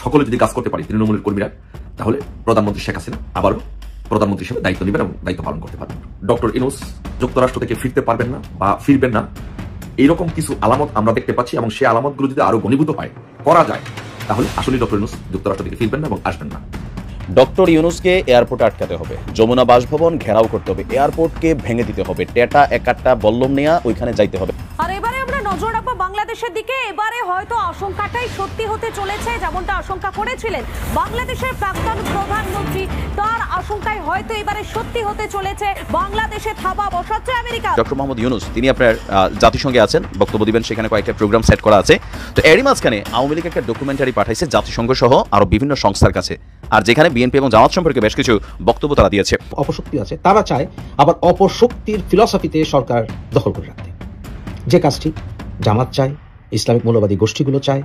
সকলে যদি কাজ করতে পারি তৃণমূলের কর্মীরা, তাহলে প্রধানমন্ত্রী শেখ হাসিনা আবারও প্রধানমন্ত্রী হিসেবে দায়িত্ব নেবেন এবং দায়িত্ব পালন করতে পারবেন। ডক্টর ইউনূস যুক্তরাষ্ট্র থেকে ফিরতে পারবেন না বা ফিরবেন না, এইরকম কিছু আলামত আমরা দেখতে পাচ্ছি এবং সেই আলামতগুলো যদি আরো ঘনীভূত হয় করা যায়, তাহলে আসলে ডক্টর ইউনূস যুক্তরাষ্ট্র থেকে ফিরবেন না এবং আসবেন না। ডক্টর ইউনূসকে এয়ারপোর্টে আটকাতে হবে, যমুনা বাসভবন ঘেরাও করতে হবে, এয়ারপোর্টকে ভেঙে দিতে হবে, টেটা একাট্টা বল্লম নেয়া ওইখানে যাইতে হবে। আর এবারে আমরা নজর রাখবো বাংলাদেশের দিকে। এবারে হয়তো আশঙ্কাটাই সত্যি হতে চলেছে, যেমনটা আশঙ্কা করেছিলেন বাংলাদেশের প্রাক্তন প্রধানমন্ত্রী, তার আশঙ্কায় হয়তো এবারে সত্যি হতে চলেছে। বাংলাদেশে থাবা বসাচ্ছে আমেরিকা। ডক্টর মোহাম্মদ ইউনূস তিনি আপনার জাতিসংঘে আছেন, বক্তব্য দিবেন, সেখানে কয়েকটা প্রোগ্রাম সেট করা আছে। তো এরই মাঝখানে আওয়ামী লীগ একটা ডকুমেন্টারি পাঠাইছে জাতিসংঘ সহ আরো বিভিন্ন সংস্থার কাছে, আর যেখানে বিএনপি এবং জামাত সম্পর্কে বেশ কিছু বক্তব্য তারা দিয়েছে। অপশক্তি আছে, তারা চায় আবার অপশক্তির ফিলসফিতে সরকার দখল করে রাখতে, যে কাজটি জামাত চায়, ইসলামিক মৌলবাদী গোষ্ঠীগুলো চায়,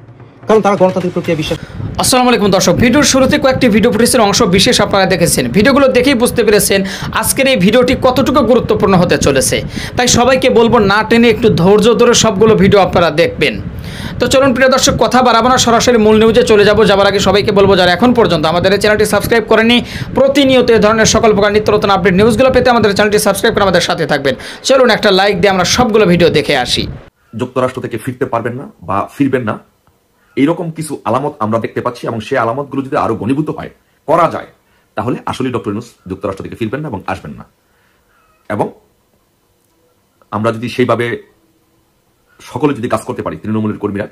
কারণ তারা গণতান্ত্রিক প্রক্রিয়া বিশ্বাস। আসসালামু আলাইকুম দর্শক, ভিডিওর শুরুতে কয়েকটি ভিডিও ফুটেজের অংশ বিশেষ আপনারা দেখেছেন। ভিডিওগুলো দেখেই বুঝতে পেরেছেন আজকের এই ভিডিওটি কতটুকু গুরুত্বপূর্ণ হতে চলেছে। তাই সবাইকে বলবো না টেনে একটু ধৈর্য ধরে সবগুলো ভিডিও আপনারা দেখবেন। তো চলুন প্রিয় দর্শক, কথা বাড়াবো না, সরাসরি মূল নিউজে চলে যাব। যাবার আগে সবাইকে বলবো যারা এখন পর্যন্ত আমাদের এই চ্যানেলটি সাবস্ক্রাইব করেনি, প্রতিনিয়ত এই ধরনের সকল প্রকার নিত্য নতুন আপডেট নিউজগুলো পেতে আমাদের চ্যানেলটি সাবস্ক্রাইব করে আমাদের সাথে থাকবেন। চলুন একটা লাইক দিয়ে আমরা সবগুলো ভিডিও দেখে আসি। যুক্তরাষ্ট্র থেকে ফিরতে পারবেন না বা ফিরবেন না, এইরকম কিছু আলামত আমরা দেখতে পাচ্ছি এবং সেই আলামতগুলো যদি আরো ঘনীভূত হয় করা যায়, তাহলে আসলে ডক্টর ইউনূস যুক্তরাষ্ট্র থেকে ফিরবেন না এবং আসবেন না। এবং আমরা যদি সেইভাবে সকলে যদি কাজ করতে পারি তৃণমূলের কর্মীরা,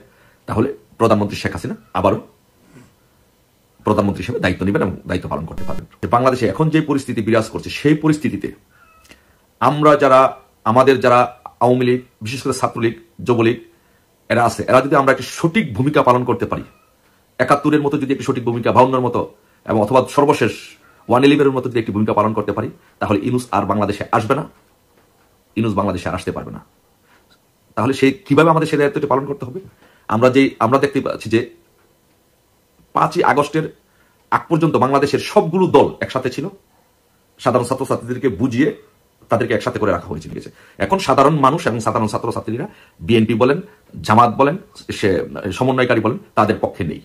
তাহলে প্রধানমন্ত্রী শেখ হাসিনা আবারও প্রধানমন্ত্রী হিসেবে দায়িত্ব নেবেন এবং দায়িত্ব পালন করতে পারবেন। বাংলাদেশে এখন যে পরিস্থিতি বিরাজ করছে, সেই পরিস্থিতিতে আমরা আমাদের যারা আওয়ামী লীগ, বিশেষ করে ছাত্রলীগ, যুবলীগ এরা আছে, এরা যদি আমরা একটি সঠিক ভূমিকা পালন করতে পারি, ৭১-এর মতো যদি একটি সঠিক ভূমিকা, ৫২-এর মতো এবং অথবা সর্বশেষ 111-এর মতো যদি একটি ভূমিকা পালন করতে পারি, তাহলে ইউনূস আর বাংলাদেশে আসবে না, ইউনূস বাংলাদেশে আর আসতে পারবে না। তাহলে সেই কিভাবে আমাদের সেই দায়িত্বটি পালন করতে হবে? আমরা দেখতে পাচ্ছি যে ৫ই আগস্টের আগ পর্যন্ত বাংলাদেশের সবগুলো দল একসাথে ছিল, সাধারণ ছাত্রছাত্রীদেরকে বুঝিয়ে তাদেরকে একসাথে করে রাখা হয়েছে। এখন সাধারণ মানুষ এবং সাধারণ ছাত্রছাত্রীরা বিএনপি বলেন, জামাত বলেন, সে সমন্বয়কারী বলেন, তাদের পক্ষে নেই।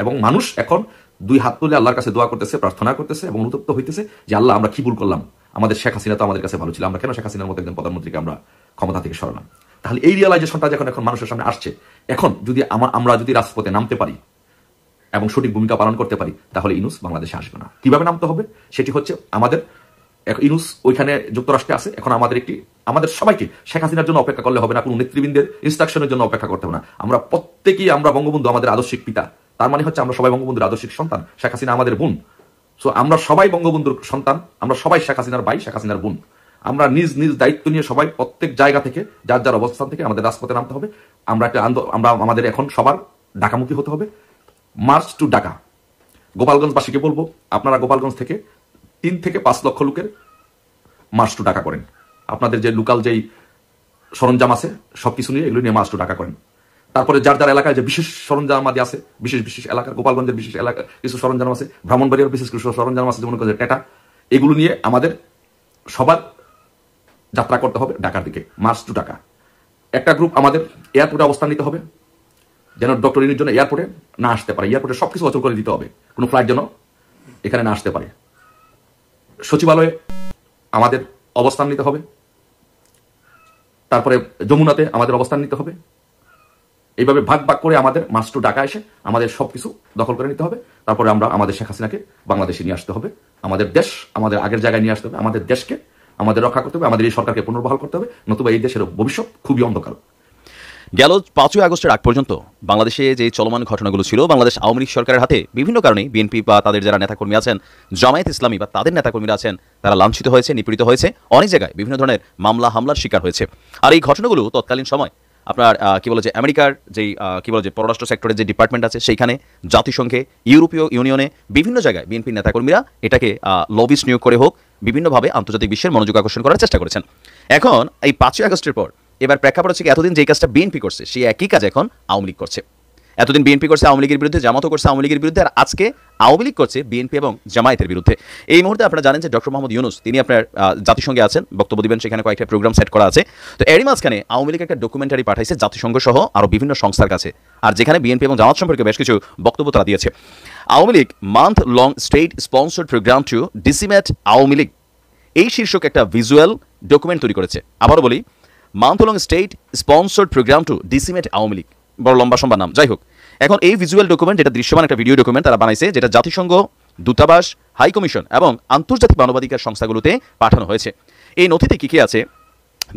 এবং মানুষ এখন দুই হাত তুলে আল্লাহর কাছে দোয়া করতেছে, প্রার্থনা করতেছে এবং অনুতপ্ত হইতেছে যে আল্লাহ, আমরা কি ভুল করলাম? আমাদের শেখ হাসিনা তো আমাদের কাছে ভালো ছিল, আমরা কেন শেখ হাসিনার মতো একজন প্রধানমন্ত্রীকে আমরা ক্ষমতা থেকে সরালাম? তাহলে এই রিয়ালাইজেশনটা এখন মানুষের সামনে আসছে। এখন যদি আমরা যদি রাজপথে নামতে পারি এবং সঠিক ভূমিকা পালন করতে পারি, তাহলে ইউনূস বাংলাদেশে আসবে না। কিভাবে নামতে হবে? সেটি হচ্ছে আমাদের ইউনূস ওইখানে যুক্তরাষ্ট্রে আছে, এখন আমাদের সবাইকে শেখ হাসিনার জন্য অপেক্ষা করলে হবে না, কোনো নেতৃবৃন্দের ইনস্ট্রাকশনের জন্য অপেক্ষা করতে হবে না। আমরা প্রত্যেকেই আমরা বঙ্গবন্ধু আমাদের আদর্শিক পিতা, তার মানে হচ্ছে আমরা সবাই বঙ্গবন্ধুর আদর্শিক সন্তান, শেখ হাসিনা আমাদের বোন। সো আমরা সবাই বঙ্গবন্ধুর সন্তান, আমরা সবাই শেখ হাসিনার ভাই, শেখ হাসিনার বোন। আমরা নিজ নিজ দায়িত্ব নিয়ে সবাই প্রত্যেক জায়গা থেকে যার যার অবস্থান থেকে আমাদের রাজপথে নামতে হবে। আমরা আমাদের এখন সবার ঢাকামুখী হতে হবে, মার্চ টু ঢাকা। গোপালগঞ্জবাসীকে বলবো, আপনারা গোপালগঞ্জ থেকে ৩ থেকে ৫ লক্ষ লোকের মার্চ টু ঢাকা করেন। আপনাদের যে লোকাল যেই সরঞ্জাম আছে সবকিছু নিয়ে এগুলো নিয়ে মার্চ টু ঢাকা করেন। তারপরে যার যার এলাকায় যে বিশেষ সরঞ্জাম আদি আছে, বিশেষ এলাকা, গোপালগঞ্জের বিশেষ এলাকা কিছু সরঞ্জাম আছে, ব্রাহ্মণবাড়িয়ার বিশেষ কিছু সরঞ্জাম আছে, যেমন টেটা, এগুলো নিয়ে আমাদের সবার যাত্রা করতে হবে ঢাকার দিকে, মার্চ টু ঢাকা। একটা গ্রুপ আমাদের এয়ারপোর্টে অবস্থান নিতে হবে, যেন ডক্টর ইউনূসের জন্য এয়ারপোর্টে না আসতে পারে, এয়ারপোর্টে সবকিছু অচল করে দিতে হবে, কোনো ফ্লাইট যেন এখানে না আসতে পারে। সচিবালয়ে আমাদের অবস্থান নিতে হবে, তারপরে যমুনাতে আমাদের অবস্থান নিতে হবে। এইভাবে ভাগ ভাগ করে আমাদের মার্চ টু ঢাকা এসে আমাদের সবকিছু দখল করে নিতে হবে। তারপরে আমরা আমাদের শেখ হাসিনাকে বাংলাদেশে নিয়ে আসতে হবে, আমাদের দেশ আমাদের আগের জায়গায় নিয়ে আসতে হবে, আমাদের দেশকে আমাদের রক্ষা করতে হবে, আমাদের এই সরকারকে পুনর্বহাল করতে হবে, নতুবা এই দেশের ভবিষ্যৎ খুবই অন্ধকার। গেল ৫ই আগস্টের আগ পর্যন্ত বাংলাদেশে যে চলমান ঘটনাগুলো ছিল, বাংলাদেশ আওয়ামী লীগ সরকারের হাতে বিভিন্ন কারণে বিএনপি বা তাদের যারা নেতাকর্মী আছেন, জামায়াত ইসলামী বা তাদের নেতাকর্মীরা আছেন, তারা লাঞ্ছিত হয়েছে, নিপীড়িত হয়েছে, অনেক জায়গায় বিভিন্ন ধরনের মামলা হামলার শিকার হয়েছে। আর এই ঘটনাগুলো তৎকালীন সময় আপনার যে আমেরিকার যেই যে পররাষ্ট্র সেক্টরের যে ডিপার্টমেন্ট আছে, সেইখানে জাতিসংঘে, ইউরোপীয় ইউনিয়নে বিভিন্ন জায়গায় বিএনপির নেতাকর্মীরা এটাকে লবিস্ট নিয়োগ করে হোক বিভিন্নভাবে আন্তর্জাতিক বিশ্বের মনোযোগ আকর্ষণ করার চেষ্টা করেছেন। এখন এই ৫ই আগস্টের পর এবার প্রেক্ষাপট হচ্ছে এতদিন যেই কাজটা বিএনপি করছে, সেই একই কাজ এখন আওয়ামী লীগ করছে। এতদিন বিএনপি করছে আওয়ামী লীগের বিরুদ্ধে, জামাতও করছে আওয়ামী লীগের বিরুদ্ধে, আর আজকে আওয়ামী লীগ করছে বিএনপি এবং জামায়াতের বিরুদ্ধে। এই মুহূর্তে আপনারা জানেন যে ডক্টর মোহাম্মদ ইউনূস তিনি আপনার জাতিসংঘে আছেন, বক্তব্য দিবেন, সেখানে কয়েকটা প্রোগ্রাম সেট করা আছে। তো এরই মাঝখানে আওয়ামী লীগ একটা ডকুমেন্টারি পাঠাইছে জাতিসংঘ সহ আরও বিভিন্ন সংস্থার কাছে, আর যেখানে বিএনপি এবং জামাত সম্পর্কে বেশ কিছু বক্তব্য তারা দিয়েছে। Awami League month long state sponsored programme to decimate Awami League, এই শীর্ষক একটা ভিজুয়াল ডকুমেন্ট তৈরি করেছে। আবারও বলি, month long state sponsored programme to decimate Awami League, বড় লম্বা সম্বা নাম, যাই হোক। এখন এই ভিজুয়াল ডকুমেন্ট, যেটা দৃশ্যমান একটা ভিডিও ডকুমেন্ট তারা বানাইছে, যেটা জাতিসংঘ, দূতাবাস, হাই কমিশন এবং আন্তর্জাতিক মানবাধিকার সংস্থাগুলোতে পাঠানো হয়েছে। এই নথিতে কি কি আছে?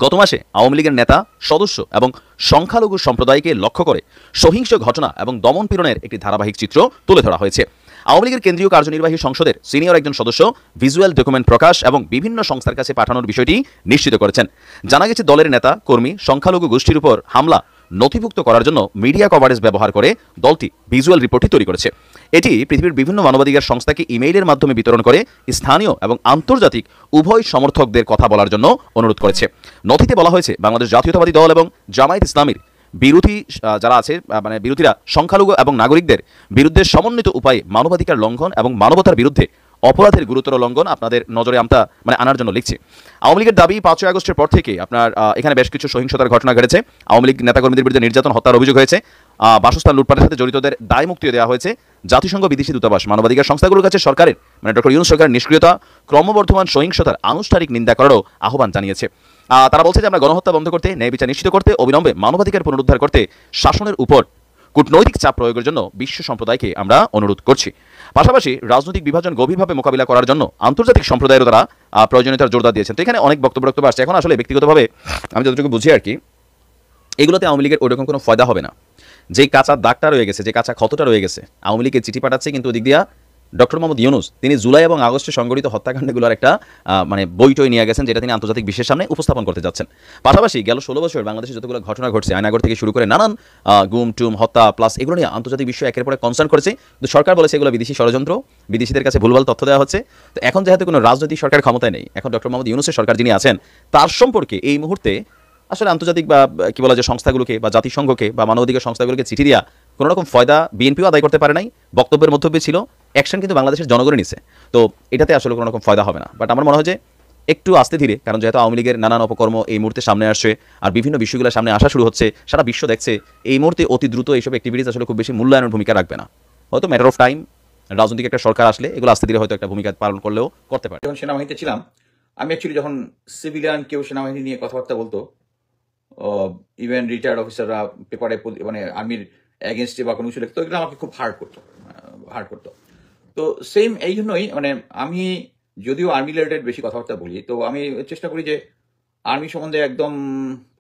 গত মাসে আওয়ামী লীগের নেতা, সদস্য এবং সংখ্যালঘু সম্প্রদায়কে লক্ষ্য করে সহিংস ঘটনা এবং দমন পীড়নের একটি ধারাবাহিক চিত্র তুলে ধরা হয়েছে। আওয়ামী লীগের কেন্দ্রীয় কার্যনির্বাহী সংসদের সিনিয়র একজন সদস্য ভিজুয়াল ডকুমেন্ট প্রকাশ এবং বিভিন্ন সংস্থার কাছে পাঠানোর বিষয়টি নিশ্চিত করেছেন। জানা গেছে দলের নেতা, কর্মী, সংখ্যালঘু গোষ্ঠীর উপর হামলা নথিভুক্ত করার জন্য মিডিয়া কভারেজ ব্যবহার করে দলটি ভিজুয়াল রিপোর্টটি তৈরি করেছে। এটি পৃথিবীর বিভিন্ন মানবাধিকার সংস্থাকে ইমেইলের মাধ্যমে বিতরণ করে স্থানীয় এবং আন্তর্জাতিক উভয় সমর্থকদের কথা বলার জন্য অনুরোধ করেছে। নথিতে বলা হয়েছে বাংলাদেশ জাতীয়তাবাদী দল এবং জামায়াত ইসলামীর বিরোধী যারা আছে, মানে বিরোধীরা সংখ্যালঘু এবং নাগরিকদের বিরুদ্ধে সমন্বিত উপায়ে মানবাধিকার লঙ্ঘন এবং মানবতার বিরুদ্ধে অপরাধের গুরুতর লঙ্ঘন আপনাদের নজরে আনার জন্য লিখছে। আওয়ামী লীগের দাবি, 5ই আগস্টের পর থেকে আপনার এখানে বেশ কিছু সহিংসতার ঘটনা ঘটেছে। আওয়ামী লীগ নেতাকর্মীদের বিরুদ্ধে নির্যাতন, হত্যার অভিযোগ হয়েছে। বাসস্থান লুটপাটের সাথে জড়িতদের দায় মুক্তি দেওয়া হয়েছে। জাতিসংঘ, বিদেশি দূতাবাস, মানবাধিকার সংস্থাগুলোর কাছে সরকারের, মানে ডক্টর ইউনূস সরকারের নিষ্ক্রিয়তা, ক্রমবর্ধমান সহিংসতার আনুষ্ঠানিক নিন্দা করারও আহ্বান জানিয়েছে। তারা বলছে যে আমরা গণহত্যা বন্ধ করতে, ন্যায় বিচার নিশ্চিত করতে, অবিলম্বে মানবাধিকার পুনরুদ্ধার করতে শাসনের উপর কূটনৈতিক চাপ প্রয়োগের জন্য বিশ্ব সম্প্রদায়কে আমরা অনুরোধ করছি। পাশাপাশি রাজনৈতিক বিভাজন গভীরভাবে মোকাবিলা করার জন্য আন্তর্জাতিক সম্প্রদায়েরও তারা প্রয়োজনীয়তার জোরদার দিয়েছেন। তো এখানে অনেক বক্তব্য আসছে। এখন আসলে ব্যক্তিগতভাবে আমি যতটুকু বুঝি আর কি, এগুলোতে আওয়ামী লীগের ওইরকম কোনো ফায়দা হবে না। যে কাঁচা দাগটা রয়ে গেছে, যে কাঁচা ক্ষতটা রয়ে গেছে, আওয়ামী লীগের চিঠি পাঠাচ্ছে, কিন্তু ওদিক দিয়া ডক্টর মোহাম্মদ ইউনূস তিনি জুলাই এবং আগস্টে সংঘটিত হত্যাকাণ্ডগুলোর একটা মানে বইটই নিয়ে গেছেন, যেটা তিনি আন্তর্জাতিক বিশ্বের সামনে উপস্থাপন করতে যাচ্ছেন। পাশাপাশি গেল 16 বছর বাংলাদেশে যতগুলো ঘটনা ঘটছে, আয়নাগর থেকে শুরু করে নানান গুম টুম, হত্যা প্লাস, এগুলো নিয়ে আন্তর্জাতিক বিশ্ব একের পরে কনসার্ন করেছে। কিন্তু সরকার বলেছে এগুলো বিদেশি ষড়যন্ত্র, বিদেশিদের কাছে ভুলভাল তথ্য দেওয়া হচ্ছে। তো এখন যেহেতু কোনো রাজনৈতিক সরকার ক্ষমতায় নেই, এখন ডক্টর মোহাম্মদ ইউনূসের সরকার যিনি আছেন, তার সম্পর্কে এই মুহূর্তে আসলে আন্তর্জাতিক বা কি বলা যায় সংস্থাগুলোকে বা জাতিসংঘকে বা মানবাধিকার সংস্থাগুলোকে চিঠি দেওয়া কোনো রকম ফয়দা বিএনপিও আদায় করতে পারে নাই। বক্তব্যের মধ্যে ছিল, অ্যাকশন কিন্তু বাংলাদেশের জনগণই নিছে। তো এটাতে আসলে কোনো রকম ফয়দা হবে না। বাট আমার মনে হয় যে একটু আস্তে ধীরে, কারণ যেহেতু আওয়ামী লীগের নানান অপকর্ম এই মুহূর্তে সামনে আসছে আর বিভিন্ন বিষয়গুলো সামনে আসা শুরু হচ্ছে, সারা বিশ্ব দেখছে, এই মুহূর্তে অতি দ্রুত এইসব অ্যাক্টিভিটিস আসলে খুব বেশি মূল্যায়নের ভূমিকা রাখবে না। হয়তো ম্যাটার অফ টাইম, রাজনৈতিক একটা সরকার আসলে এগুলো আস্তে ধীরে হয়তো একটা ভূমিকা পালন করলেও করতে পারে। যখন সেনাবাহিনীতে ছিলাম আমি অ্যাকচুয়ালি, যখন সিভিলিয়ান কেউ সেনাবাহিনী নিয়ে কথাবার্তা বলতো, ইভেন রিটায়ার্ড অফিসাররা পেপারে মানে আর্মির এগেনস্টে বা কোনো কিছু লিখতো, এগুলো আমাকে খুব হার্ড করতো। তো সেম এই জন্যই মানে আমি যদিও আর্মি রিলেটেড বেশি কথাবার্তা বলি, তো আমি চেষ্টা করি যে আর্মি সম্বন্ধে একদম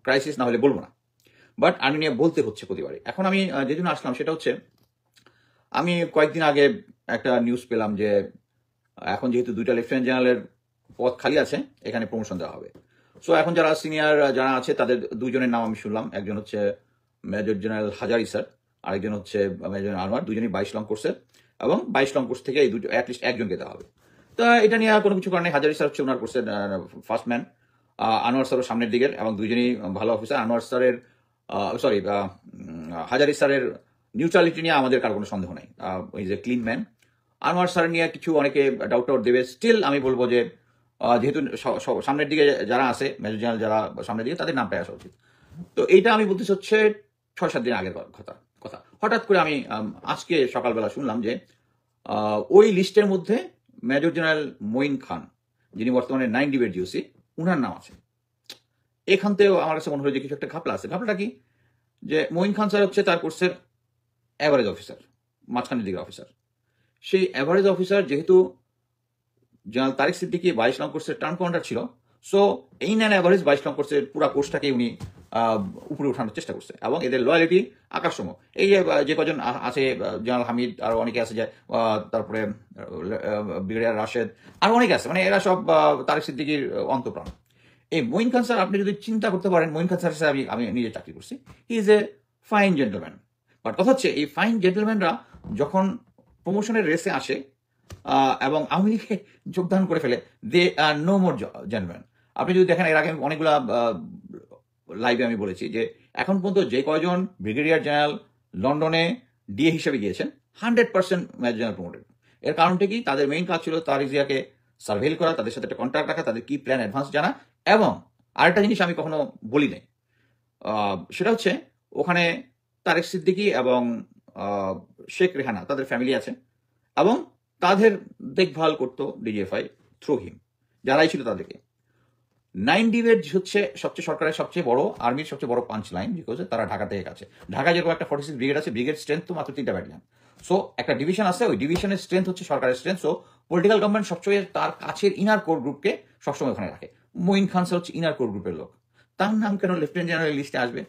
ক্রাইসিস না হলে বলবো না, বাট আর্মি নিয়ে বলতে হচ্ছে প্রতিবারে। এখন আমি যে জন্য আসলাম সেটা হচ্ছে, আমি কয়েকদিন আগে একটা নিউজ পেলাম যে এখন যেহেতু 2টা লেফটেন্যান্ট জেনারেলের পদ খালি আছে, এখানে প্রমোশন দেওয়া হবে। সো এখন যারা সিনিয়র যারা আছে তাদের 2জনের নাম আমি শুনলাম। একজন হচ্ছে মেজর জেনারেল হাজারি স্যার, আরেকজন হচ্ছে মেজর জেনারেল আনোয়ার, দুজনই 22 লং কোর্সের, এবং 22 লং কোর্স থেকে এই দুটো অ্যাটলিস্ট একজনকে দেওয়া হবে। তো এটা নিয়ে কোনো কিছু কারণে হাজারি স্যার হচ্ছে ওনার কোর্সের ফার্স্ট ম্যান, আনোয়ার স্যারও সামনের দিকের, এবং দুজনই ভালো অফিসার। আনোয়ার স্যারের হাজারি স্যারের নিউট্রালিটি নিয়ে আমাদের কারো কোনো সন্দেহ নাই, is a clean man. Anwar sir নিয়ে কিছু অনেকে ডাউট দেবে, স্টিল আমি বলবো যে যেহেতু সামনের দিকে যারা আছে, মেজর জেনারেল যারা সামনের দিকে, তাদের নামটাই আসা উচিত। তো এইটা আমি বলতে হচ্ছে 6-7 দিন আগের কথা। হঠাৎ করে আমি আজকে সকালবেলা শুনলাম যে ওই লিস্টের মধ্যে মেজর জেনারেল মঈন খান, যিনি বর্তমানে 9 ডিভির জিওসি, উনার নাম আছে। এখান থেকেও আমার কাছে মনে হলো যে কিছু একটা ঘাপলা আছে। ঘাপলাটা কি, যে মঈন খান স্যার হচ্ছে তার কোর্সের অ্যাভারেজ অফিসার, মাঝখানের দিকের অফিসার। সেই অ্যাভারেজ অফিসার যেহেতু জেনারেল তারেক সিদ্দিকী 22 লং কোর্সের টার্ম কমান্ডার ছিল, সো এই নেন অ্যাভারেজ 22 লং কোর্সের পুরো কোর্সটাকে উনি উপরে উঠানোর চেষ্টা করছে, এবং এদের লয়ালিটি আকাশসম। এই যে কজন আছে, জেনারেল হামিদ, আর অনেকে আছে, তারপরে ব্রিগেডিয়ার রাশেদ, আর অনেকে আছে, মানে এরা সব তারেক সিদ্দিকীর অন্তঃপ্রাণ। এই মঈন খান স্যার, আপনি যদি চিন্তা করতে পারেন, মঈন খান স্যার আমি নিজে চাকরি করছি, he is a fine gentleman. But কথা হচ্ছে, এই ফাইন জেন্টলম্যানরা যখন প্রমোশনের রেসে আসে এবং আওয়ামী লীগে যোগদান করে ফেলে, দে আর নো মোর জেন্টলম্যান। আপনি যদি দেখেন, এর আগে অনেকগুলা লাইভে আমি বলেছি যে এখন পর্যন্ত যে কয়জন ব্রিগেডিয়ার জেনারেল লন্ডনে ডিএ হিসেবে গিয়েছেন, 100% মেজর জেনারেল প্রমোটেড। এর কারণটা কি? তাদের মেইন কাজ ছিল তারিক জিয়াকে সার্ভেল করা, তাদের সাথে একটা কন্ট্রাক্ট রাখা, তাদের কি প্ল্যান অ্যাডভান্স জানা। এবং আরেকটা জিনিস আমি কখনো বলি নাই, সেটা হচ্ছে ওখানে তারেক সিদ্দিকী এবং শেখ রেহানা তাদের ফ্যামিলি আছে এবং তাদের দেখভাল করতো ডিজিএফআই থ্রু হিম, যারাই ছিল তাদেরকে। 9 ডিভিড হচ্ছে সবচেয়ে সরকারের সবচেয়ে বড়, আর্মির সবচেয়ে বড় পাঞ্চ লাইন, বিকজ তারা ঢাকা থেকে কাছে। ঢাকা যেরকম একটা 46 ব্রিগেড আছে, ব্রিগেড স্ট্রেংথ তো মাত্র 3টা ব্যাটালিয়ন। সো একটা ডিভিশন আছে, ওই ডিভিশনের স্ট্রেংথ হচ্ছে সরকারের স্ট্রেংথ। সো পলিটিক্যাল গভর্নমেন্ট সবসময় তার কাছের ইনার কোর গ্রুপকে সবসময় ওখানে রাখে। মঈন খান স্যার হচ্ছে ইনার কোর গ্রুপের লোক, তার নাম কেন লেফটেন্যান্ট জেনারেল লিস্টে আসবে?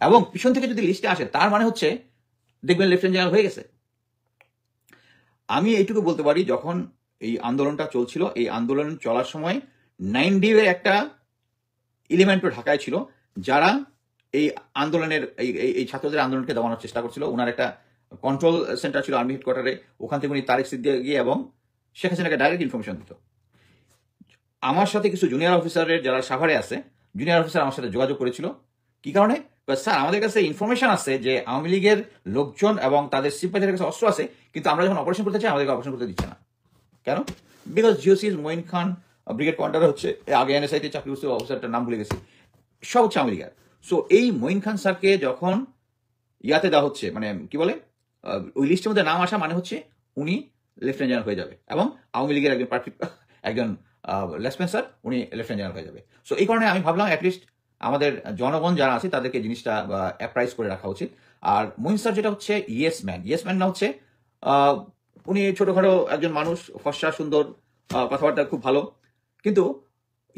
এবং পিছন থেকে যদি লিস্টে আসে তার মানে হচ্ছে দেখবেন লেফটেন্যান্ট জেনারেল হয়ে গেছে। আমি এইটুকু বলতে পারি, যখন এই আন্দোলনটা চলছিল, এই আন্দোলন চলার সময় 9 ডিভির একটা এলিমেন্টও ঢাকায় ছিল, যারা এই আন্দোলনের এই ছাত্রদের আন্দোলনকে দমানোর চেষ্টা করছিল। ওনার একটা কন্ট্রোল সেন্টার ছিল আর্মি হেডকোয়ার্টারে, ওখান থেকে উনি তারেক সিদ্দিকী গিয়ে এবং শেখ হাসিনাকে ডাইরেক্ট ইনফরমেশন দিত। আমার সাথে কিছু জুনিয়র অফিসারের যারা সাভারে আছে, জুনিয়র অফিসার আমার সাথে যোগাযোগ করেছিল। কি কারণে? স্যার আমাদের কাছে ইনফরমেশন আছে যে আওয়ামী লীগের লোকজন এবং তাদের সিম্পাথির কাছে অস্ত্র আছে, কিন্তু আমরা যখন অপারেশন করতে চাই আমাদেরকে অপারেশন করতে দিচ্ছে না। কেন? Because GOC Moin Khan brigade commander হচ্ছে, আগে এনএসআইতে চাকরি করছে অফিসারটার নাম ভুলে গেছি, সব হচ্ছে আওয়ামী লীগের। সো এই মঈন খান স্যারকে যখন ইয়াতে দেওয়া হচ্ছে, মানে কি বলে, ওই লিস্টের মধ্যে নাম আসা মানে হচ্ছে উনি লেফটেন্যান্ট জেনারেল হয়ে যাবে এবং আওয়ামী লীগের একজন লেফটেন্যান্ট স্যার উনি লেফটেন্যান্ট জেনারেল হয়ে যাবে। সো এই কারণে আমি ভাবলাম অ্যাটলিস্ট আমাদের জনগণ যারা আছে তাদেরকে জিনিসটা অ্যাপ্রাইজ করে রাখা উচিত। আর মঈন স্যার যেটা হচ্ছে ইয়েস ম্যান না হচ্ছে, উনি ছোটখাটো একজন মানুষ, ফর্সা সুন্দর, কথাবার্তা খুব ভালো, কিন্তু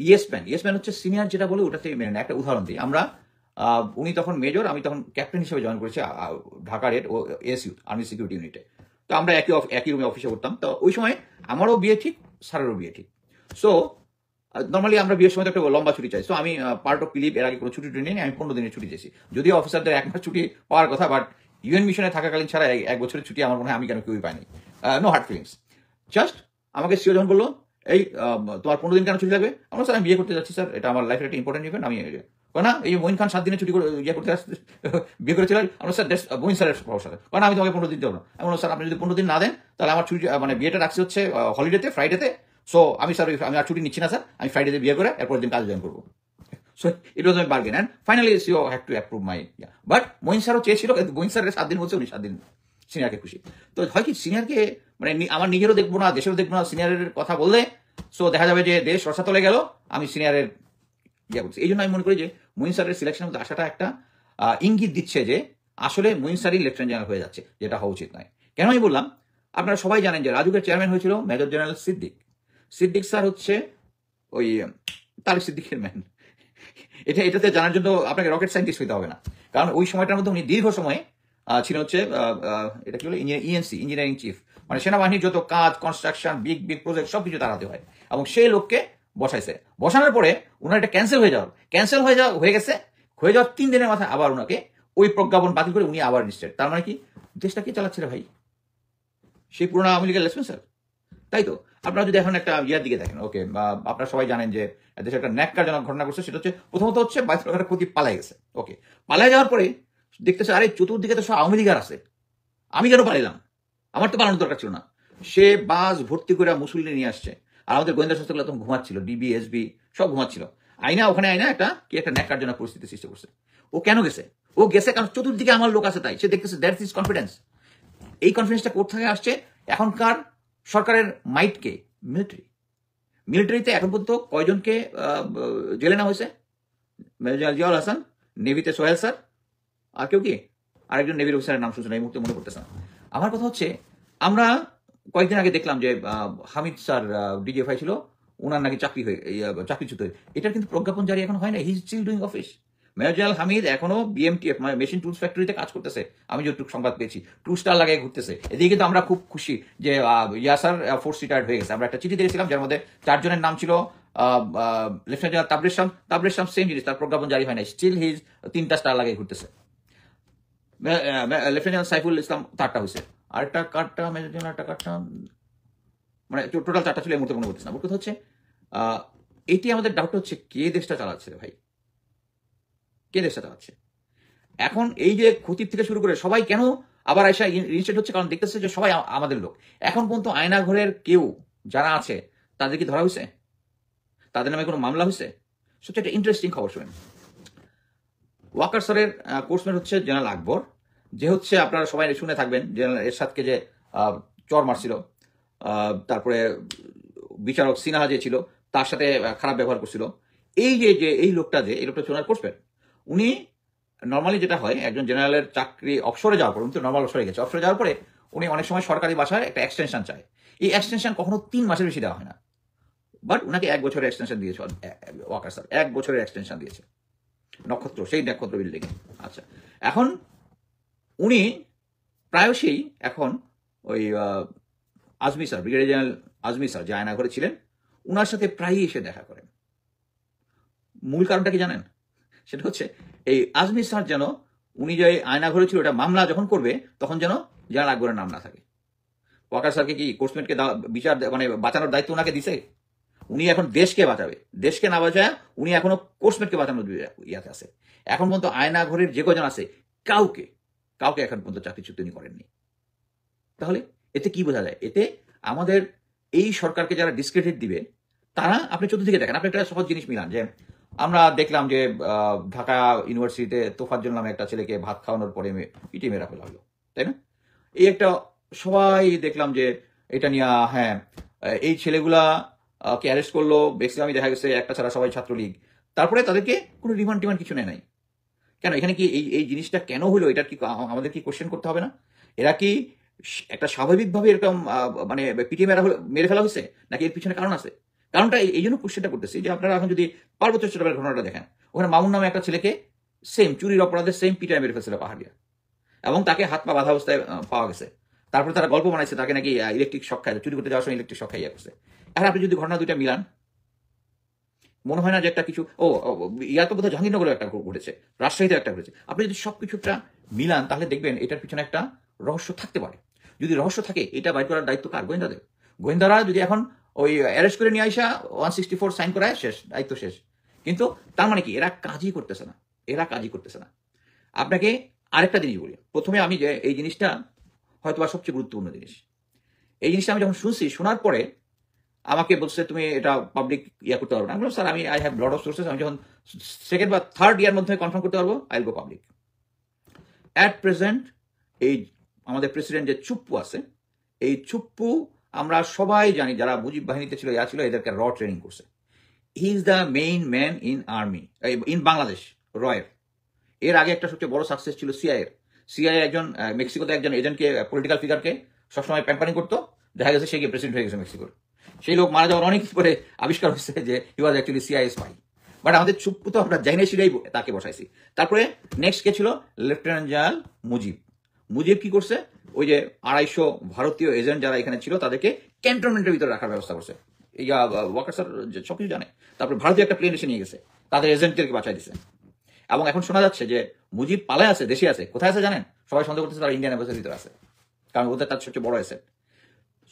ইয়েস ম্যান হচ্ছে সিনিয়র যেটা বলে ওটাতে মেনে নেয়। একটা উদাহরণ দিই, আমরা উনি তখন মেজর, আমি তখন ক্যাপ্টেন হিসেবে জয়েন করেছি ঢাকা রেড ও এসইউ আর্মি সিকিউরিটি ইউনিটে। তো আমরা একই রুমে অফিসে করতাম। তো ওই সময় আমারও বিয়ে ঠিক, স্যারেরও বিয়ে ঠিক। সো নর্মালি আমরা বিয়ের সময় তো একটা লম্বা ছুটি চাই। সো আমি পার্ট অফ লিভ, এর আগে কোনো ছুটি নেই, আমি 15 দিনের ছুটি চেয়েছি। যদিও অফিসারদের 1 মাস ছুটি পাওয়ার কথা, বাট ইউএন মিশনে থাকাকালীন ছাড়া 1 বছরের ছুটি আমার মনে হয় আমি কেন কেউই পাইনি। No hard feelings. জাস্ট আমাকে সিও যখন বললো এই তোমার 15 দিন কেন ছুটি লাগবে, আমরা স্যার আমি বিয়ে করতে যাচ্ছি স্যার, এটা আমার লাইফের একটা ইম্পর্টেন্ট ইভেন্ট, আমি না এই মঈন খান 7 দিনের ছুটি ইয়ে করতে বিয়ে করেছিল, আমরা স্যার মঈন স্যারের সাথে, কারণ আমি তোমাকে 15 দিন দেবো না। আমি বললাম স্যার আপনি যদি 15 দিন না দেন তাহলে আমার ছুটি, মানে বিয়েটা রাখছি হচ্ছে হলিডেতে, ফ্রাইডেতে। সো আমি স্যার আমি আর ছুটি নিচ্ছি না স্যার, আমি ফ্রাইডেতে বিয়ে করে এরপর দিন কাজ জয়েন করবো। So it was my bargain and finally CO have to approve my. But Moin স্যারও চেয়েছিল, কিন্তু মঈন স্যারের 7 দিন বলছে, উনি 7 দিন সিনিয়রকে খুশি। তো হয় কি, সিনিয়রকে মানে আমার নিজেরও দেখবো না, দেশেরও দেখবো না, সিনিয়রের কথা বললে সো দেখা যাবে যে দেশ রসাতলে গেল, আমি সিনিয়রের ইয়ে করছি। এই জন্য আমি মনে করি যে মঈন স্যারের সিলেকশনের মধ্যে আসাটা একটা ইঙ্গিত দিচ্ছে যে আসলে মঈন স্যারই লেফটেন্যান্ট জেনারেল হয়ে যাচ্ছে, যেটা হওয়া উচিত নয়। কেন আমি বললাম, আপনারা সবাই জানেন যে রাজুকের চেয়ারম্যান হয়েছিল মেজর জেনারেল সিদ্দিক স্যার হচ্ছে ওই তারেক সিদ্দিকের ম্যান। এটাতে জানার জন্য আপনাকে রকেট সায়েন্টিস্ট হইতে হবে না, কারণ ওই সময়টার মধ্যে উনি দীর্ঘ সময় ছিল হচ্ছে এটা কি বলে ইএনসি, ইঞ্জিনিয়ারিং চিফ, মানে সেনাবাহিনীর যত কাজ, কনস্ট্রাকশন, বিগ প্রজেক্ট সবকিছু তাড়াতে হয়। এবং সেই লোককে বসাইছে, বসানোর পরে ওনার এটা ক্যান্সেল হয়ে গেছে, হয়ে যাওয়ার 3 দিনের মাথায় আবার ওনাকে ওই প্রজ্ঞাপন বাতিল করে উনি আবার ইনস্টেড। তার মানে কি, দেশটা কে চালাচ্ছে রে ভাই? সেই পুরোনো আওয়ামী লীগের লেফটেন্যান্ট স্যার, তাই তো? আপনারা যদি এখন একটা ইয়ার দিকে দেখেন, ওকে, আপনারা সবাই জানেন যে দেশে একটা ন্যাক্কারজনক ঘটনা ঘটছে, সেটা হচ্ছে প্রথমত হচ্ছে 22 টাকার প্রতি পালাই গেছে। ওকে, পালাই যাওয়ার পরে দেখতেছে আরে চতুর্দিকে তো সব আওয়ামী লীগার আছে, আমি কেন পালাইলাম? আমার তো পালানোর দরকার ছিল না। সে বাস ভর্তি করে মুসল্লি নিয়ে আসছে, আর আমাদের গোয়েন্দা সংস্থাগুলো তখন ঘুমাচ্ছিল, ডিবি, এসবি সব ঘুমাচ্ছিল। ওখানে একটা ন্যাক্কারজনক পরিস্থিতি সৃষ্টি করছে। ও কেন গেছে? ও গেছে কারণ চতুর্দিকে আমার লোক আছে, তাই সে দেখতেছে দ্যাট ইজ কনফিডেন্স। এই কনফিডেন্সটা কোথা থেকে আসছে? এখনকার সরকারের মাইটকে মিলিটারিতে এখন পর্যন্ত কয়জনকে জেলে নেওয়া হয়েছে? মেজর জিয়াউল হাসান, নেভিতে সোহেল স্যার, আর কেউ কি আরেকজন নেভির অফিসারের নাম শুনছেন, এই মুহূর্তে মনে করতেছে না। আমার কথা হচ্ছে, আমরা কয়েকদিন আগে দেখলাম যে হামিদ স্যার ডিজিএফআই ছিল, ওনার নাকি চাকরিচ্যুত হয়ে, এটার কিন্তু প্রজ্ঞাপন জারি এখন হয় না, he is still doing office. Major general Hamid এখনো বিএমটিএফ মানে মেশিন টুলস ফ্যাক্টরিতে কাজ করতেছে, আমি যতটুকু সংবাদ পেয়েছি, 2 স্টার লাগিয়ে ঘুরতেছে। এদিকে কিন্তু আমরা খুব খুশি যে ইয়াসার ফোর্স রিটায়ার্ড হয়ে গেছে। আমরা একটা চিঠি দিয়েছিলাম যার মধ্যে 4 জনের নাম ছিল, লেফটেন্যান্ট জেনারেল তাবরেজ শাম সেম জিনিস, তার প্রজ্ঞাপন জারি হয় না, স্টিল হিজ 3টা স্টার লাগিয়ে ঘুরতেছে। লেফটেন্যান্ট জেনারেল সাইফুল ইসলাম 4টা হয়েছে, আরেকটা কার্ডটা মেজর জেনারেল কার্ডটা, মানে টোটাল 4টা ছিল, এই মুহূর্তে মনে করতেছে না। কথা হচ্ছে এটি আমাদের ডাউট হচ্ছে কে দেশটা চালাচ্ছে ভাই, কে দেশটা চালাচ্ছে? এখন এই যে খতিব থেকে শুরু করে সবাই কেন আবার এসে ইনস্টেট হচ্ছে, কারণ দেখতেছে যে সবাই আমাদের লোক। এখন পর্যন্ত আয়নাঘরের কেউ যারা আছে তাদের কি ধরা হয়েছে? তাদের নামে কোনো মামলা হয়েছে? সবচেয়ে একটা ইন্টারেস্টিং খবর শুনেন। ওয়াকার স্যারের কোর্সমেট হচ্ছে জেনারেল আকবর, যে হচ্ছে আপনারা সবাই শুনে থাকবেন জেনারেল এরশাদকে যে চর মারছিল, তারপরে বিচারক সিনহা যে ছিল তার সাথে খারাপ ব্যবহার করছিল। এই লোকটা জেনারেল কোর্সমেট, উনি নর্মালি যেটা হয় একজন জেনারেলের চাকরি অবসরে যাওয়ার পর, উনি তো নর্মাল অবসরে গেছে, অবসরে যাওয়ার পরে উনি অনেক সময় সরকারি বাসায় একটা এক্সটেনশন চায়। এই এক্সটেনশন কখনো 3 মাসের বেশি দেওয়া হয় না, বাট উনাকে 1 বছরের এক্সটেনশন দিয়েছে ওয়াকার স্যার, 1 বছরের এক্সটেনশন দিয়েছে সেই নক্ষত্র বিল্ডিং এ। আচ্ছা, এখন উনি প্রায়শই এখন ওই Azmi sir, brigadier general Azmi sir যে আয়নাঘরে ছিলেন, উনার সাথে প্রায়ই এসে দেখা করেন। মূল কারণটা কি জানেন? সেটা হচ্ছে এই আজমি স্যার যেন উনি যে আয়নাঘরে ছিল এটা মামলা যখন করবে তখন যেন জেনারেল আকবরের নাম না থাকে। ওয়াকার স্যারকে কি কোর্সমেটকে বিচার মানে বাঁচানোর দায়িত্ব ওনাকে দিছে? উনি এখন দেশকে বাঁচাবে, দেশকে না বাঁচায় উনি এখনো কোর্সমেটকে বাঁচানোর ইয়াতে আছে। এখন পর্যন্ত আয়নাঘরের যে কজন আছে কাউকে এখন পর্যন্ত চাকরিচ্যুত উনি করেননি। তাহলে এতে কি বোঝা যায়? এতে আমাদের এই সরকারকে যারা ডিসক্রেডিট দিবে তারা, আপনি চতুর্দিকে দেখেন, আপনি একটা সহজ জিনিস মিলান, যে আমরা দেখলাম যে ঢাকা ইউনিভার্সিটিতে তোফাজ্জল নামে একটা ছেলেকে ভাত খাওয়ানোর পরে পিটিয়ে মেরা ফেলা হলো, তাই না? এই একটা সবাই দেখলাম যে এটা নিয়ে, হ্যাঁ এই ছেলেগুলা কে অ্যারেস্ট করলো, ম্যাক্সিমামই দেখা গেছে একটা ছাড়া সবাই ছাত্রলীগ, তারপরে তাদেরকে কোনো রিমান্ড টিমান্ড কিছু নেয় নাই। কেন? এখানে কি এই জিনিসটা কেন হলো, এটা কি আমাদের কি কোশ্চেন করতে হবে না? এরা কি একটা স্বাভাবিকভাবে এরকম মানে পিটিয়ে মেরে ফেলা হয়েছে, নাকি এর পিছনে কারণ আছে? কারণটা এই জন্য কোশ্চেনটা করতেছি যে আপনারা এখন যদি পার্বত্য চট্টগ্রামের ঘটনাটা দেখেন, ওখানে মামুন নামে একটা ছেলেকে সেম চুরির অপরাধে সেম পিটায় মেরে ফেলছিল পাহাড়িয়া, এবং তাকে হাত পা বাঁধা অবস্থায় পাওয়া গেছে। তারপরে তারা গল্প বানাইছে তাকে নাকি ইলেকট্রিক শক খায়, চুরি করতে যাওয়ার সময় ইলেকট্রিক শক খাইয়া করছে। এখন আপনি যদি ঘটনা দুইটা মিলান, মনে হয় না যে একটা কিছু ইয়ার তো বোধহয় জাহাঙ্গীরনগরে একটা ঘটেছে, রাজশাহীতে একটা ঘটেছে। আপনি যদি সবকিছুটা মিলান তাহলে দেখবেন এটার পিছনে একটা রহস্য থাকতে পারে। যদি রহস্য থাকে এটা বাইর করার দায়িত্ব কার? গোয়েন্দাদের। গোয়েন্দারা যদি এখন ওই অ্যারেস্ট করে নিয়ে আসা 164 সাইন করায় শেষ, দায়িত্ব শেষ। কিন্তু তার মানে কি? এরা কাজই করতেছে না। আপনাকে আরেকটা জিনিস বলি, প্রথমে আমি যে এই জিনিসটা হয়তো সবচেয়ে গুরুত্বপূর্ণ জিনিস, এই জিনিসটা আমি যখন শুনছি, শোনার পরে আমাকে বলছে তুমি এটা পাবলিক করতে পারবো না। আমি বললাম স্যার আমি I have lot of sources, আমি যখন 2nd বা 3rd ইয়ার মধ্যে কনফার্ম করতে পারবো I will go public. At present এই আমাদের প্রেসিডেন্ট যে চুপ্পু আছে, এই চুপ্পু আমরা সবাই জানি, যারা মুজিব বাহিনীতে ছিল এদেরকে র ট্রেনিং করছে। He is the main man in army in Bangladesh, রয়ের। এর আগে একটা সবচেয়ে বড় সাকসেস ছিল সিআইএ একজন মেক্সিকোতে একজন এজেন্টকে, পলিটিক্যাল ফিগারকে সবসময় প্যাম্পারিং করতো, দেখা গেছে সে গিয়ে প্রেসিডেন্ট হয়ে গেছে মেক্সিকোর। সেই লোক মারা যাওয়ার অনেক পরে আবিষ্কার হয়েছে যে he was actually CIA spy. But আমাদের চুপ্পু তো আমরা জাইনেশিরাই তাকে বসাইছি। তারপরে নেক্সট কে ছিল? লেফটেন্যান্ট জেনারেল মুজিব কি করছে? ওই যে 250 ভারতীয় এজেন্ট যারা এখানে ছিল তাদেরকে ক্যান্টনমেন্টের ভিতরে রাখার ব্যবস্থা করছে। এই ওয়াকার স্যার সবকিছু জানে। তারপরে ভারতীয় একটা প্লেন এসে নিয়ে গেছে, তাদের এজেন্টদেরকে বাঁচাই দিছে। এবং এখন শোনা যাচ্ছে যে মুজিব পালায় আছে, দেশে আছে। কোথায় আছে জানেন? সবাই সন্দেহ করতেছে তারা ইন্ডিয়ান এম্বাসির ভিতরে আছে, কারণ ওদের তার সবচেয়ে বড় অ্যাসেট।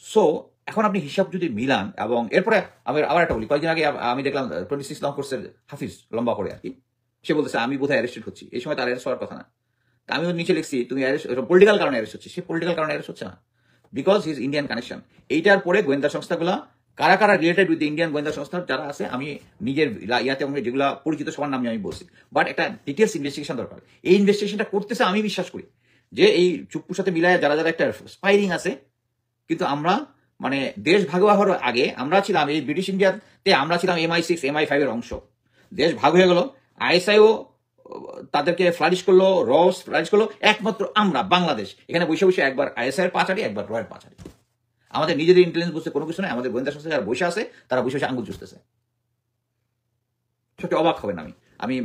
সো এখন আপনি হিসাব যদি মিলান, এবং এরপরে আমি আবার একটা বলি, কয়েকদিন আগে আমি দেখলাম 26 লং কোর্সের হাফিজ, লম্বা করে আর কি, সে বলতেছে আমি বোধহয় অ্যারেস্টেড হচ্ছি। এই সময় তার অ্যারেস্ট হওয়ার কথা না। আমি ওর নিচে লিখছি তুমি পলিটিক্যাল কারণে অ্যারেস্ট হচ্ছে। সে পলিটিক্যাল কারণে অ্যারেস্ট হচ্ছে না, বিকজ হিজ ইন্ডিয়ান কানেকশন। এইটার পরে গোয়েন্দা সংস্থাগুলা কারা রিলেটেড উইথ ইন্ডিয়ান গোয়েন্দা সংস্থা যারা আছে, আমি নিজের ইয়াতে যেগুলো পরিচিত সবার নাম আমি বলছি, বাট একটা ডিটেলস ইনভেস্টিগেশন দরকার। এই ইনভেস্টিগেশনটা করতেছে আমি বিশ্বাস করি যে এই চুপ্পুর সাথে মিলায় যারা একটা স্পাইরিং আছে। কিন্তু আমরা মানে দেশ ভাগ হওয়ার আগে আমরা ছিলাম এই ব্রিটিশ ইন্ডিয়াতে, আমরা ছিলাম MI6 MI5 এর অংশ। দেশ ভাগ হয়ে গেল, ISIও তাদেরকে ফ্লারিশ করলো, রস ফ্লারিশ করলো, একমাত্র আমরা বাংলাদেশ এখানে বসে বসে একবার ISI এর পাচারি, একবার রয়ের পাচারি। আমাদের নিজেদের ইন্টেলিজেন্স বুঝতে কোনো কিছু নয়। আমাদের গোয়েন্দা সংস্থা যারা বসে আছে তারা বসে বসে আঙ্গুল চুষতেছে। সত্যি অবাক হবেন আমি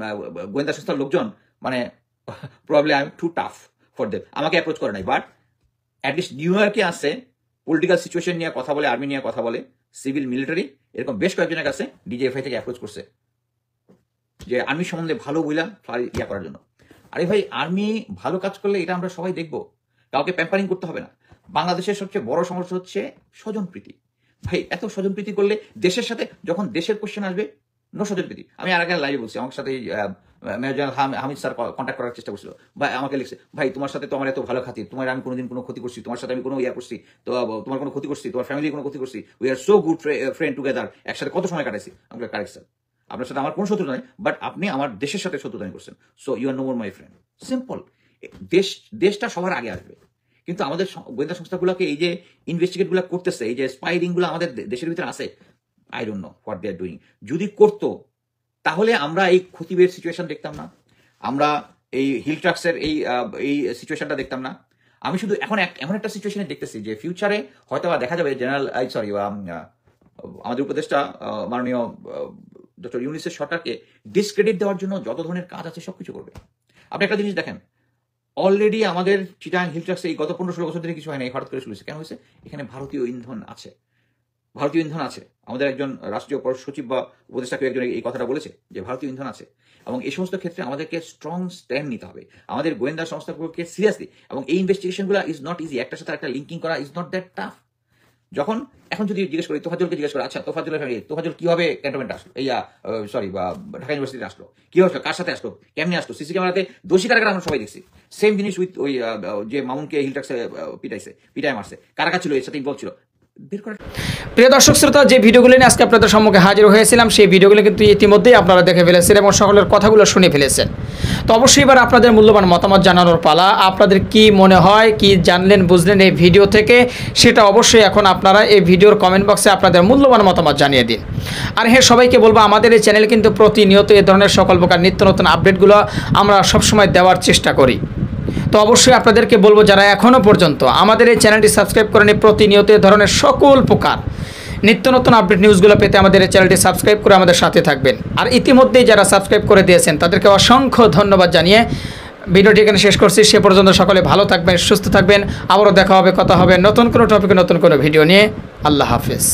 গোয়েন্দা সংস্থার লোকজন মানে probably I am too tough for them, আমাকে অ্যাপ্রোচ করে নাই। বাট অ্যাটলিস্ট নিউ ইয়র্কে আসছে, পলিটিক্যাল সিচুয়েশন নিয়ে কথা বলে, আর্মি নিয়ে কথা বলে, সিভিল মিলিটারি, এরকম বেশ কয়েকজনের কাছে DJFI থেকে অ্যাপ্রোচ করছে যে আর্মি সম্বন্ধে ভালো বইলা করার জন্য। আরে ভাই, আর্মি ভালো কাজ করলে এটা আমরা সবাই দেখবো, কাউকে প্যাম্পারিং করতে হবে না। বাংলাদেশের সবচেয়ে বড় সমস্যা হচ্ছে স্বজনপ্রীতি। ভাই এত স্বজনপ্রীতি করলে দেশের সাথে যখন দেশের কোশ্চেন আসবে, নো স্বজনপ্রীতি। আমি আর আগে লাইভে বলছি, আমার সাথে major general Hamid sir contact করার চেষ্টা করছিল, ভাই আমাকে লিখছে, ভাই তোমার সাথে তো আমার এত ভালো খাতির, তোমার আমি কোনোদিন কোনো ক্ষতি করছি, তোমার সাথে আমি কোনো করছি, তো তোমার কোনো ক্ষতি করছি, তোমার ফ্যামিলির কোনো ক্ষতি করছি, we are so good friend together, একসাথে কত সময় কাটাইছি। আমাকে কারেক্ট স্যার, আপনার সাথে আমার কোনো শত্রুতা নেই, বাট আপনি আমার দেশের সাথে শত্রুতা করছেন, so you are no more my friend. Simple. দেশটা সবার আগে আসবে। কিন্তু আমাদের গোয়েন্দা সংস্থাগুলোকে এই যে ইনভেস্টিগেটগুলো করতেছে, এই যে স্পাইরিংগুলো আমাদের দেশের ভিতরে আছে, I don't know what they are doing. যদি করতো তাহলে আমরা এই খতিবের সিচুয়েশন দেখতাম না, আমরা এই হিল ট্রাক্সের এই সিচুয়েশনটা দেখতাম না। আমি শুধু এখন এমন একটা সিচুয়েশনে দেখতেছি যে ফিউচারে হয়তো দেখা যাবে জেনারেল আমাদের উপদেষ্টা মাননীয় ডক্টর ইউনূসের সরকারকে ডিসক্রেডিট দেওয়ার জন্য যত ধরনের কাজ আছে সবকিছু করবে। আপনি একটা জিনিস দেখেন, অলরেডি আমাদের চিটাগাং হিল ট্রাক্সে এই গত 15-16 বছর ধরে কিছু হয় না, হঠাৎ করে শুরু হয়েছে। কেন হয়েছে? এখানে ভারতীয় ইন্ধন আছে, ভারতীয় ইন্ধন আছে। আমাদের একজন রাষ্ট্রীয় সচিব বা উপদেষ্টা কেউ একজন এই কথাটা বলেছে যে ভারতীয় ইন্ধন আছে, এবং এই সমস্ত ক্ষেত্রে আমাদেরকে স্ট্রং স্ট্যান্ড নিতে হবে, আমাদের গোয়েন্দা সংস্থাগুলোকে সিরিয়াসলি। এবং এই ইনভেস্টিগেশনগুলো ইজ নট ইজি, একটার সাথে একটা লিঙ্কিং করা ইজ নট দ্যাট টাফ। যখন এখন যদি জিজ্ঞেস করি, তোফাজ্জলকে জিজ্ঞেস করি, আচ্ছা তোফাজ্জলের ফ্যামিলি, তোফাজ্জল কিভাবে ক্যান্টনমেন্ট আসলো, বা ঢাকা ইউনিভার্সিটি আসলো, কি আসলো, কার সাথে আসলো, কেমনি আসলো, সিসি ক্যামেরাতে দোষী কারা আমরা সবাই দেখছি। সেম জিনিস উইথ ওই যে মামুনকে হিল ট্রাক্সে পিটায় মারছে, কারা ছিল এর সাথে ইনভলভ ছিল। প্রিয় দর্শক শ্রোতা, যে ভিডিওগুলো নিয়ে আজকে আপনাদের সম্মুখে হাজির হয়েছিলাম, সেই ভিডিওগুলো কিন্তু ইতিমধ্যেই আপনারা দেখে ফেলেছেন এবং সকলের কথাগুলো শুনে ফেলেছেন। তো অবশ্যই এবার আপনাদের মূল্যবান মতামত জানানোর পালা। আপনাদের কি মনে হয়, কি জানলেন বুঝলেন এই ভিডিও থেকে, সেটা অবশ্যই এখন আপনারা এই ভিডিওর কমেন্ট বক্সে আপনাদের মূল্যবান মতামত জানিয়ে দিন। আর হ্যাঁ, সবাইকে বলবো আমাদের এই চ্যানেল কিন্তু প্রতিনিয়ত এই ধরনের সকল প্রকার নিত্য নতুন আপডেটগুলো আমরা সবসময় দেওয়ার চেষ্টা করি। তো অবশ্যই আপনাদেরকে বলবো, যারা এখনও পর্যন্ত আমাদের এই চ্যানেলটি সাবস্ক্রাইব করেনি, প্রতিনিয়ত এই ধরনের সকল প্রকার নিত্য নতুন আপডেট নিউজগুলো পেতে আমাদের এই চ্যানেলটি সাবস্ক্রাইব করে আমাদের সাথে থাকবেন। আর ইতিমধ্যেই যারা সাবস্ক্রাইব করে দিয়েছেন তাদেরকে অসংখ্য ধন্যবাদ জানিয়ে ভিডিওটি এখানে শেষ করছি। সে পর্যন্ত সকলে ভালো থাকবেন, সুস্থ থাকবেন। আবারও দেখা হবে, কথা হবে নতুন কোনো টপিকে, নতুন কোনো ভিডিও নিয়ে। আল্লাহ হাফেজ।